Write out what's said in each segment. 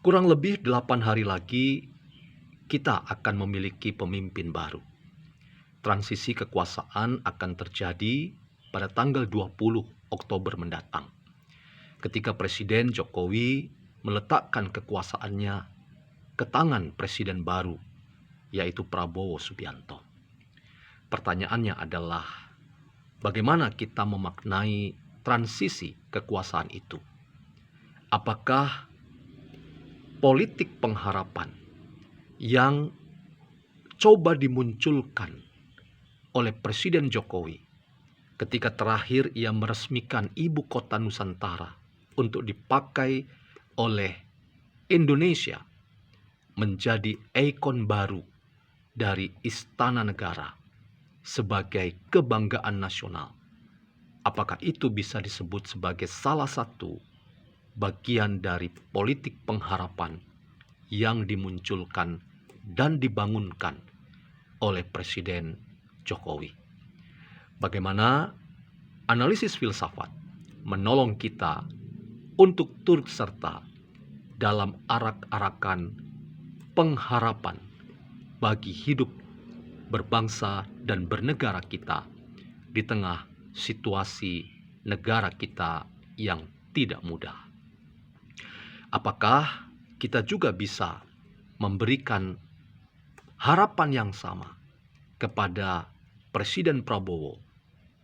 Kurang lebih 8 hari lagi kita akan memiliki pemimpin baru. Transisi kekuasaan akan terjadi pada tanggal 20 Oktober mendatang, ketika Presiden Jokowi meletakkan kekuasaannya ke tangan Presiden baru, yaitu Prabowo Subianto. Pertanyaannya adalah, bagaimana kita memaknai transisi kekuasaan itu? Apakah politik pengharapan yang coba dimunculkan oleh Presiden Jokowi ketika terakhir ia meresmikan ibu kota Nusantara untuk dipakai oleh Indonesia menjadi ikon baru dari Istana Negara sebagai kebanggaan nasional. Apakah itu bisa disebut sebagai salah satu bagian dari politik pengharapan yang dimunculkan dan dibangunkan oleh Presiden Jokowi? Bagaimana analisis filsafat menolong kita untuk turut serta dalam arak-arakan pengharapan bagi hidup berbangsa dan bernegara kita di tengah situasi negara kita yang tidak mudah. Apakah kita juga bisa memberikan harapan yang sama kepada Presiden Prabowo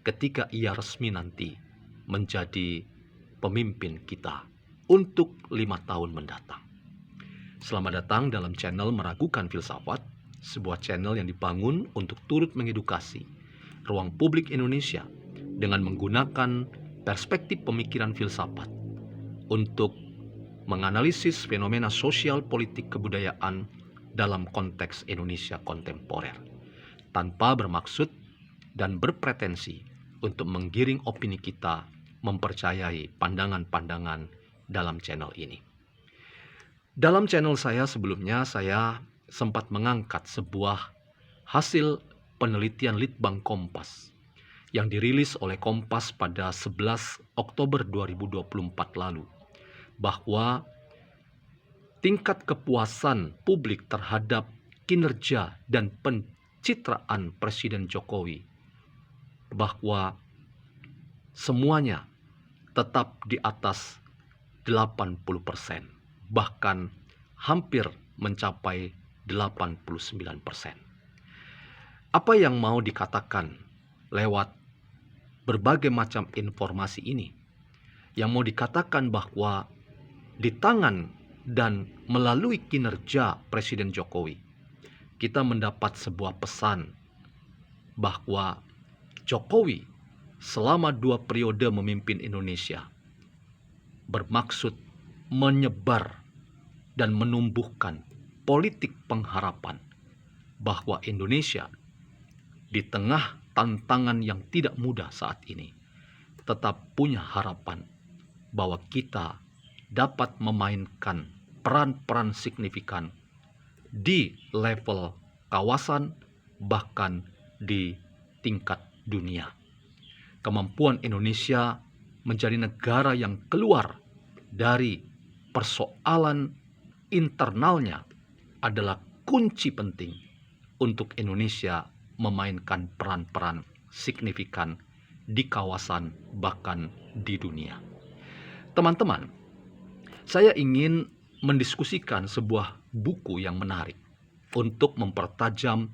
ketika ia resmi nanti menjadi pemimpin kita untuk 5 tahun mendatang? Selamat datang dalam channel Meragukan Filsafat, sebuah channel yang dibangun untuk turut mengedukasi ruang publik Indonesia dengan menggunakan perspektif pemikiran filsafat untuk menganalisis fenomena sosial, politik, kebudayaan dalam konteks Indonesia kontemporer, tanpa bermaksud dan berpretensi untuk menggiring opini kita mempercayai pandangan-pandangan dalam channel ini. Dalam channel saya sebelumnya, saya sempat mengangkat sebuah hasil penelitian Litbang Kompas yang dirilis oleh Kompas pada 11 Oktober 2024 lalu, bahwa tingkat kepuasan publik terhadap kinerja dan pencitraan Presiden Jokowi, bahwa semuanya tetap di atas 80%, bahkan hampir mencapai 89%. Apa yang mau dikatakan lewat berbagai macam informasi ini? Yang mau dikatakan bahwa di tangan dan melalui kinerja Presiden Jokowi, kita mendapat sebuah pesan bahwa Jokowi selama 2 periode memimpin Indonesia bermaksud menyebar dan menumbuhkan politik pengharapan bahwa Indonesia di tengah tantangan yang tidak mudah saat ini tetap punya harapan bahwa kita dapat memainkan peran-peran signifikan di level kawasan, bahkan di tingkat dunia. Kemampuan Indonesia menjadi negara yang keluar dari persoalan internalnya adalah kunci penting untuk Indonesia memainkan peran-peran signifikan di kawasan, bahkan di dunia. Teman-teman, saya ingin mendiskusikan sebuah buku yang menarik untuk mempertajam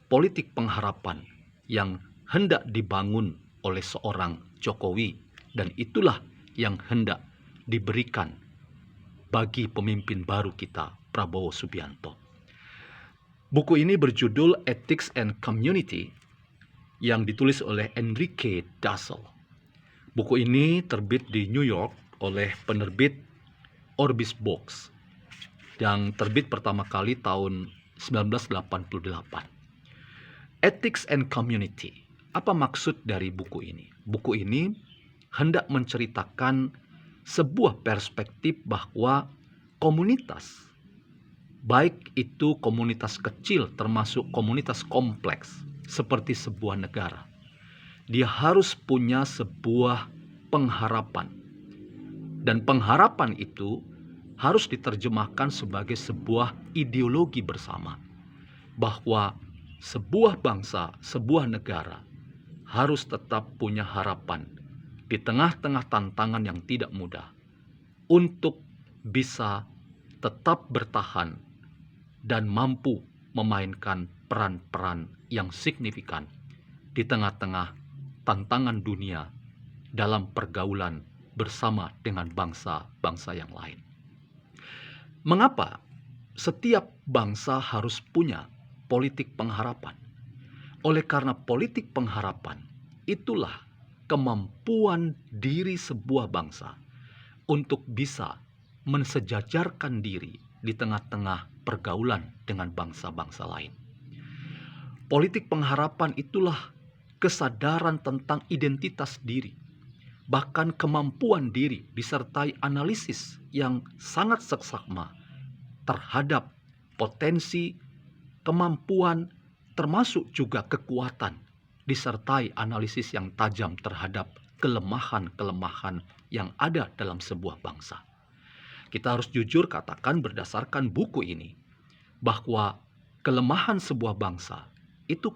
politik pengharapan yang hendak dibangun oleh seorang Jokowi, dan itulah yang hendak diberikan bagi pemimpin baru kita, Prabowo Subianto. Buku ini berjudul Ethics and Community yang ditulis oleh Enrique Dassel. Buku ini terbit di New York oleh penerbit Orbis Books yang terbit pertama kali tahun 1988. Ethics and Community. Apa maksud dari buku ini? Buku ini hendak menceritakan sebuah perspektif bahwa komunitas, baik itu komunitas kecil termasuk komunitas kompleks seperti sebuah negara, dia harus punya sebuah pengharapan. Dan pengharapan itu harus diterjemahkan sebagai sebuah ideologi bersama, bahwa sebuah bangsa, sebuah negara harus tetap punya harapan di tengah-tengah tantangan yang tidak mudah untuk bisa tetap bertahan dan mampu memainkan peran-peran yang signifikan di tengah-tengah tantangan dunia dalam pergaulan bersama dengan bangsa-bangsa yang lain. Mengapa setiap bangsa harus punya politik pengharapan? Oleh karena politik pengharapan itulah kemampuan diri sebuah bangsa untuk bisa mensejajarkan diri di tengah-tengah pergaulan dengan bangsa-bangsa lain. Politik pengharapan itulah kesadaran tentang identitas diri, bahkan kemampuan diri disertai analisis yang sangat seksama terhadap potensi, kemampuan, termasuk juga kekuatan, disertai analisis yang tajam terhadap kelemahan-kelemahan yang ada dalam sebuah bangsa. Kita harus jujur katakan berdasarkan buku ini, bahwa kelemahan sebuah bangsa itu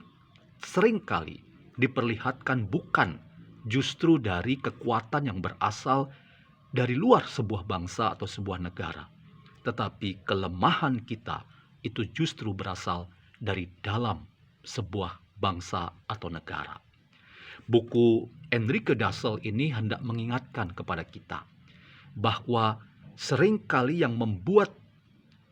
seringkali diperlihatkan bukan justru dari kekuatan yang berasal dari luar sebuah bangsa atau sebuah negara, tetapi kelemahan kita itu justru berasal dari dalam sebuah bangsa atau negara. Buku Enrique Dassel ini hendak mengingatkan kepada kita bahwa seringkali yang membuat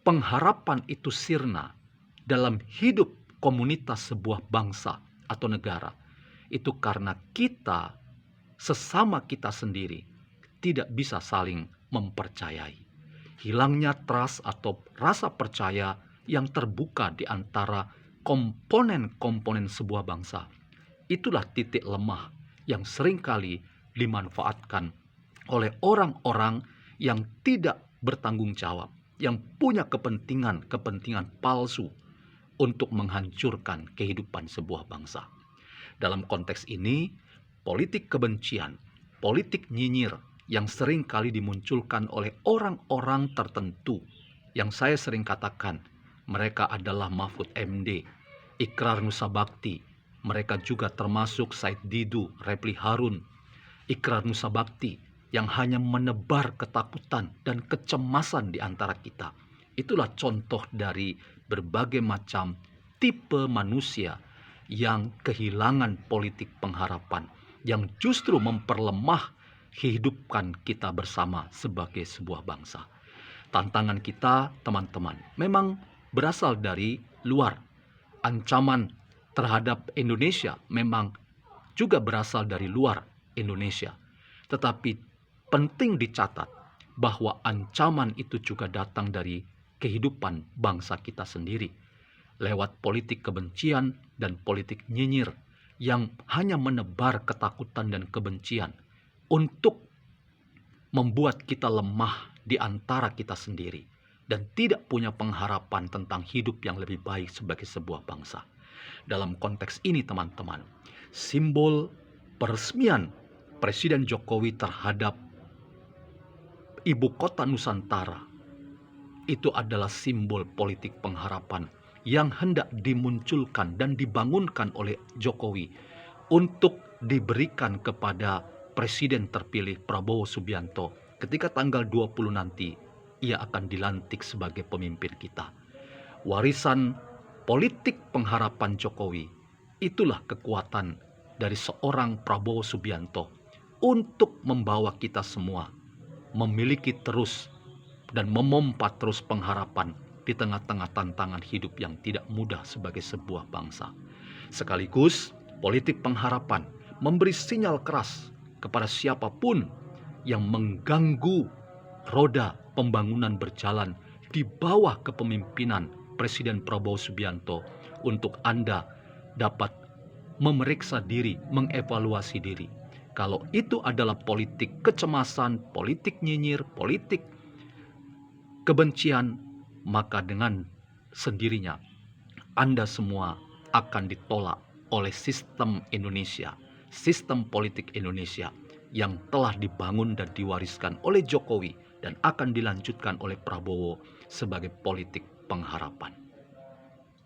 pengharapan itu sirna dalam hidup komunitas sebuah bangsa atau negara itu karena kita sesama kita sendiri tidak bisa saling mempercayai. Hilangnya trust atau rasa percaya yang terbuka di antara komponen-komponen sebuah bangsa. Itulah titik lemah yang seringkali dimanfaatkan oleh orang-orang yang tidak bertanggung jawab, yang punya kepentingan palsu untuk menghancurkan kehidupan sebuah bangsa. Dalam konteks ini, politik kebencian, politik nyinyir yang sering kali dimunculkan oleh orang-orang tertentu, yang saya sering katakan, mereka adalah Mahfud MD, Ikrar Nusa Bakti, mereka juga termasuk Said Didu, Repli Harun, Ikrar Nusa Bakti, yang hanya menebar ketakutan dan kecemasan di antara kita. Itulah contoh dari berbagai macam tipe manusia yang kehilangan politik pengharapan, yang justru memperlemah kehidupan kita bersama sebagai sebuah bangsa. Tantangan kita, teman-teman, memang berasal dari luar. Ancaman terhadap Indonesia memang juga berasal dari luar Indonesia. Tetapi penting dicatat bahwa ancaman itu juga datang dari kehidupan bangsa kita sendiri lewat politik kebencian dan politik nyinyir yang hanya menebar ketakutan dan kebencian untuk membuat kita lemah di antara kita sendiri dan tidak punya pengharapan tentang hidup yang lebih baik sebagai sebuah bangsa. Dalam konteks ini, teman-teman, simbol peresmian Presiden Jokowi terhadap Ibu Kota Nusantara itu adalah simbol politik pengharapan yang hendak dimunculkan dan dibangunkan oleh Jokowi untuk diberikan kepada Presiden terpilih Prabowo Subianto ketika tanggal 20 nanti ia akan dilantik sebagai pemimpin kita. Warisan politik pengharapan Jokowi itulah kekuatan dari seorang Prabowo Subianto untuk membawa kita semua memiliki terus dan memompa terus pengharapan di tengah-tengah tantangan hidup yang tidak mudah sebagai sebuah bangsa. Sekaligus politik pengharapan memberi sinyal keras kepada siapapun yang mengganggu roda pembangunan berjalan di bawah kepemimpinan Presiden Prabowo Subianto untuk Anda dapat memeriksa diri, mengevaluasi diri. Kalau itu adalah politik kecemasan, politik nyinyir, politik kebencian, maka dengan sendirinya Anda semua akan ditolak oleh sistem Indonesia, sistem politik Indonesia yang telah dibangun dan diwariskan oleh Jokowi dan akan dilanjutkan oleh Prabowo sebagai politik pengharapan.